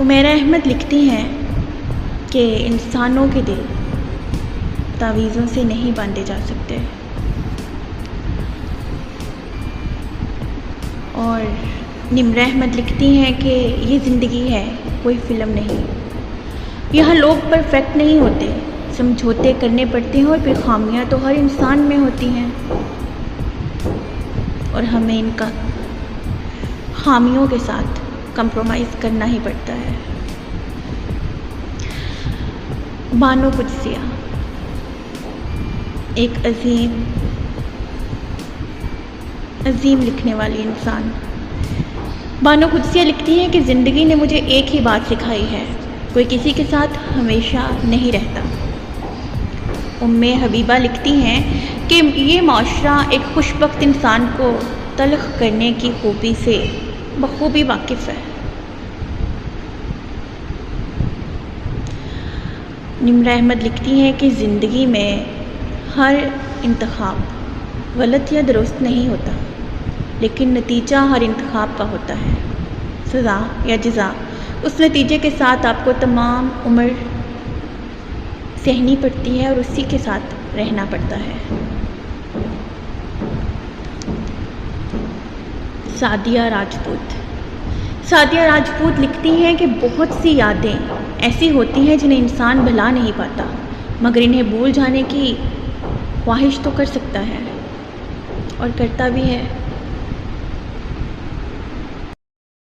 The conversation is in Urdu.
عمیرہ احمد لکھتی ہیں کہ انسانوں کے دل تعویذوں سے نہیں باندھے جا سکتے، اور نمرہ احمد لکھتی ہیں کہ یہ زندگی ہے، کوئی فلم نہیں، یہاں لوگ پرفیکٹ نہیں ہوتے، سمجھوتے کرنے پڑتے ہیں، اور پھر خامیاں تو ہر انسان میں ہوتی ہیں اور ہمیں ان کا خامیوں کے ساتھ کمپرومائز کرنا ہی پڑتا ہے۔ بانو قدسیہ ایک عظیم لکھنے والی انسان۔ بانو قدسیہ لکھتی ہیں کہ زندگی نے مجھے ایک ہی بات سکھائی ہے، کوئی کسی کے ساتھ ہمیشہ نہیں رہتا۔ ام حبیبہ لکھتی ہیں کہ یہ معاشرہ ایک خوش بخت انسان کو تلخ کرنے کی خوبی سے بخوبی واقف ہے۔ نمرہ احمد لکھتی ہیں کہ زندگی میں ہر انتخاب غلط یا درست نہیں ہوتا، لیکن نتیجہ ہر انتخاب کا ہوتا ہے۔ سزا یا جزا اس نتیجے کے ساتھ آپ کو تمام عمر سہنی پڑتی ہے اور اسی کے ساتھ رہنا پڑتا ہے۔ سعدیہ راجپوت لکھتی ہیں کہ بہت سی یادیں ایسی ہوتی ہیں جنہیں انسان بھلا نہیں پاتا، مگر انہیں بھول جانے کی خواہش تو کر سکتا ہے اور کرتا بھی ہے۔